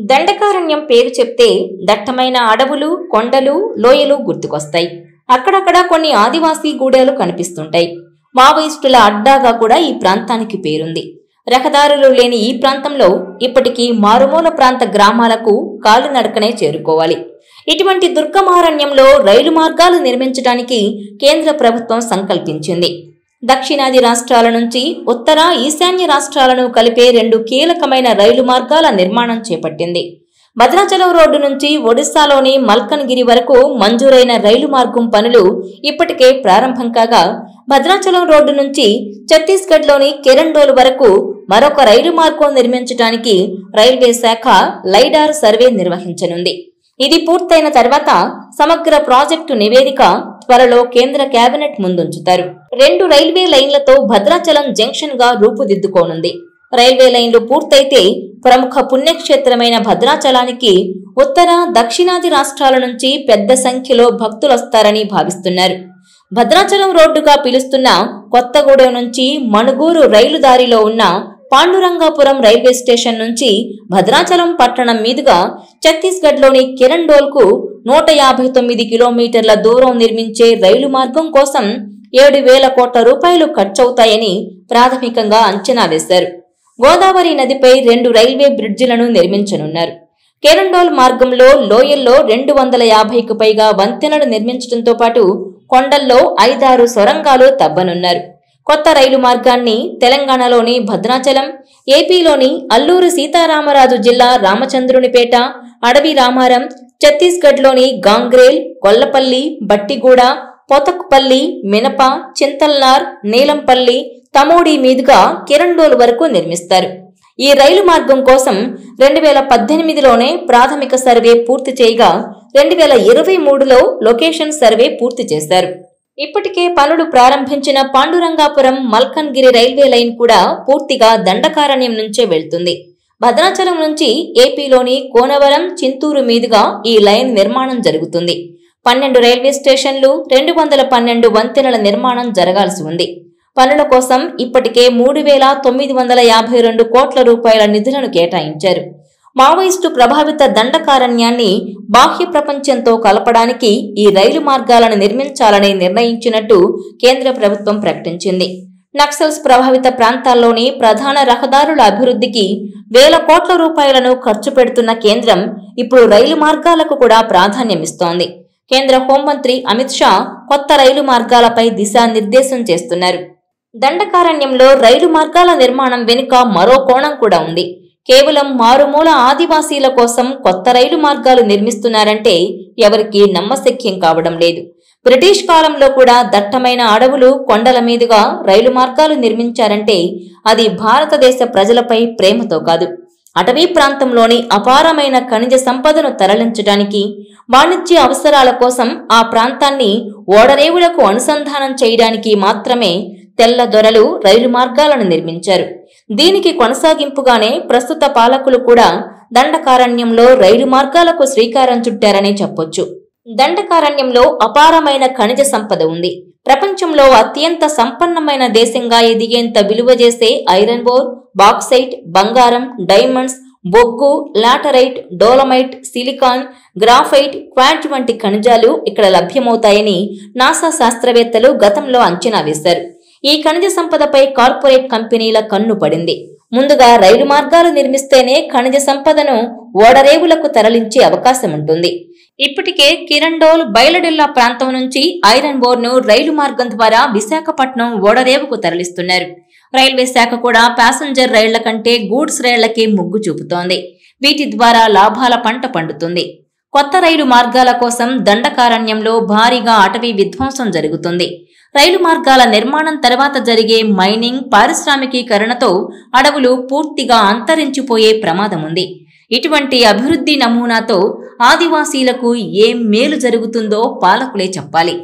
దండకారణ్యం పేరు చెప్తే దట్టమైన అడవులు, కొండలు, లోయలు గుర్తుకొస్తాయి. అక్కడక్కడ కొన్ని ఆదివాసీ గూడాలు కనిపిస్తుంటాయి. మావోయిస్టుల అడ్డాగా కూడా ఈ ప్రాంతానికి పేరుంది. రహదారులు లేని ఈ ప్రాంతంలో ఇప్పటికీ మారుమూల ప్రాంత గ్రామాలకు కాలినడకనే చేరుకోవాలి. ఇటువంటి దుర్గమారణ్యంలో రైలు మార్గాలు నిర్మించడానికి కేంద్ర ప్రభుత్వం సంకల్పించింది. దక్షిణాది రాష్ట్రాల నుంచి ఉత్తర, ఈశాన్య రాష్ట్రాలను కలిపే 2 కీలకమైన రైలు మార్గాల నిర్మాణం చేపట్టింది. భద్రాచలం రోడ్డు నుంచి ఒడిశాలోని మల్కన్గిరి వరకు మంజూరైన రైలు మార్గం పనులు ఇప్పటికే ప్రారంభం కాగా, భద్రాచలం రోడ్డు నుంచి ఛత్తీస్గఢ్లోని కిరణ్డోల్ వరకు మరొక రైలు మార్గం నిర్మించడానికి రైల్వే శాఖ లైడార్ సర్వే నిర్వహించనుంది. ఇది పూర్తయిన తర్వాత సమగ్ర ప్రాజెక్టు నివేదిక త్వరలో కేంద్ర కేబినెట్ ముందుంచుతారు. 2 రైల్వే లైన్లతో భద్రాచలం జంక్షన్ గా రూపుదిద్దుకోనుంది. రైల్వే లైన్లు పూర్తయితే ప్రముఖ పుణ్యక్షేత్రమైన భద్రాచలానికి ఉత్తర, దక్షిణాది రాష్ట్రాల నుంచి పెద్ద సంఖ్యలో భక్తులొస్తారని భావిస్తున్నారు. భద్రాచలం రోడ్డుగా పిలుస్తున్న కొత్తగూడెం నుంచి మణుగూరు రైలు దారిలో ఉన్న పాండురంగాపురం రైల్వే స్టేషన్ నుంచి భద్రాచలం పట్టణం మీదుగా ఛత్తీస్గఢ్లోని కిరణ్డోల్కు 159 కిలోమీటర్ల దూరం నిర్మించే రైలు మార్గం కోసం 7,000 కోట్ల రూపాయలు ఖర్చవుతాయని ప్రాథమికంగా అంచనా వేశారు. గోదావరి నదిపై 2 రైల్వే బ్రిడ్జిలను నిర్మించనున్నారు. కిరణ్డోల్ మార్గంలో లోయల్లో 250కు పైగా వంతెనలు నిర్మించడంతో పాటు కొండల్లో 5-6 సొరంగాలు తవ్వనున్నారు. కొత్త రైలు మార్గాన్ని తెలంగాణలోని భద్రాచలం, ఏపీలోని అల్లూరు సీతారామరాజు జిల్లా రామచంద్రునిపేట, అడవి రామారం, ఛత్తీస్గఢ్లోని గాంగ్రేల్, కొల్లపల్లి, బట్టిగూడ, పోతక్పల్లి, మినప, చింతల్నార్, నీలంపల్లి, తమోడి మీదుగా కిరణ్డోల్ వరకు నిర్మిస్తారు. ఈ రైలు మార్గం కోసం 2018లోనే ప్రాథమిక సర్వే పూర్తి చేయగా 2023లో లొకేషన్ సర్వే పూర్తి చేశారు. ఇప్పటికే పనులు ప్రారంభించిన పాండురంగాపురం మల్కన్గిరి రైల్వే లైన్ కూడా పూర్తిగా దండకారణ్యం నుంచే వెళ్తుంది. భద్రాచలం నుంచి ఏపీలోని కోనవరం, చింతూరు మీదుగా ఈ లైన్ నిర్మాణం జరుగుతుంది. 12 రైల్వే స్టేషన్లు, 212 వంతెనల నిర్మాణం జరగాల్సి ఉంది. పనుల కోసం ఇప్పటికే 3,952 కోట్ల రూపాయల నిధులను కేటాయించారు. మావోయిస్టు ప్రభావిత దండకారణ్యాన్ని బాహ్య ప్రపంచంతో కలపడానికి ఈ రైలు మార్గాలను నిర్మించాలని నిర్ణయించినట్టు కేంద్ర ప్రభుత్వం ప్రకటించింది. నక్సల్స్ ప్రభావిత ప్రాంతాల్లోని ప్రధాన రహదారుల అభివృద్ధికి 1,000 కోట్ల రూపాయలను ఖర్చు పెడుతున్న కేంద్రం ఇప్పుడు రైలు మార్గాలకు కూడా ప్రాధాన్యమిస్తోంది. కేంద్ర హోంమంత్రి అమిత్ షా కొత్త రైలు మార్గాలపై దిశానిర్దేశం చేస్తున్నారు. దండకారణ్యంలో రైలు మార్గాల నిర్మాణం వెనుక మరో కోణం కూడా ఉంది. కేవలం మారుమూల ఆదివాసీల కోసం కొత్త రైలు మార్గాలు నిర్మిస్తున్నారంటే ఎవరికీ నమ్మశక్యం కావడం లేదు. బ్రిటిష్ కాలంలో కూడా దట్టమైన అడవులు, కొండల మీదుగా రైలు మార్గాలు నిర్మించారంటే అది భారతదేశ ప్రజలపై ప్రేమతో కాదు, అటవీ ప్రాంతంలోని అపారమైన ఖనిజ సంపదను తరలించడానికి, వాణిజ్య అవసరాల కోసం ఆ ప్రాంతాన్ని ఓడరేవులకు అనుసంధానం చేయడానికి మాత్రమే తెల్ల దొరలు రైలు మార్గాలను నిర్మించారు. దీనికి కొనసాగింపుగానే ప్రస్తుత పాలకులు కూడా దండకారణ్యంలో రైలు మార్గాలకు శ్రీకారం చుట్టారని చెప్పొచ్చు. దండకారణ్యంలో అపారమైన ఖనిజ సంపద ఉంది. ప్రపంచంలో అత్యంత సంపన్నమైన దేశంగా ఎదిగేంత విలువ చేసే ఐరన్ ఓర్, బాక్సైట్, బంగారం, డైమండ్స్, బొగ్గు, laterite, dolomite, silicon, graphite, quartz వంటి ఖనిజాలు ఇక్కడ లభ్యమవుతాయని నాసా శాస్త్రవేత్తలు గతంలో అంచనా వేశారు. ఈ ఖనిజ సంపదపై కార్పొరేట్ కంపెనీల కన్ను పడింది. ముందుగా రైలు మార్గాలు నిర్మిస్తేనే ఖనిజ సంపదను ఓడరేవులకు తరలించే అవకాశం ఉంటుంది. ఇప్పటికే కిరణ్డోల్, బయలడెల్లా ప్రాంతం నుంచి ఐరన్ ఓర్ ను రైలు మార్గం ద్వారా విశాఖపట్నం ఓడరేవుకు తరలిస్తున్నారు. రైల్వే శాఖ కూడా ప్యాసింజర్ రైళ్ల కంటే గూడ్స్ రైళ్లకే మొగ్గు చూపుతోంది. వీటి ద్వారా లాభాల పంట పండుతుంది. కొత్త రైలు మార్గాల కోసం దండకారణ్యంలో భారీగా అటవీ విధ్వంసం జరుగుతుంది. రైలు మార్గాల నిర్మాణం తర్వాత జరిగే మైనింగ్, పారిశ్రామికీకరణతో అడవులు పూర్తిగా అంతరించిపోయే ప్రమాదం ఉంది. ఇటువంటి అభివృద్ధి నమూనాతో ఆదివాసీలకు ఏం మేలు జరుగుతుందో పాలకులే చెప్పాలి.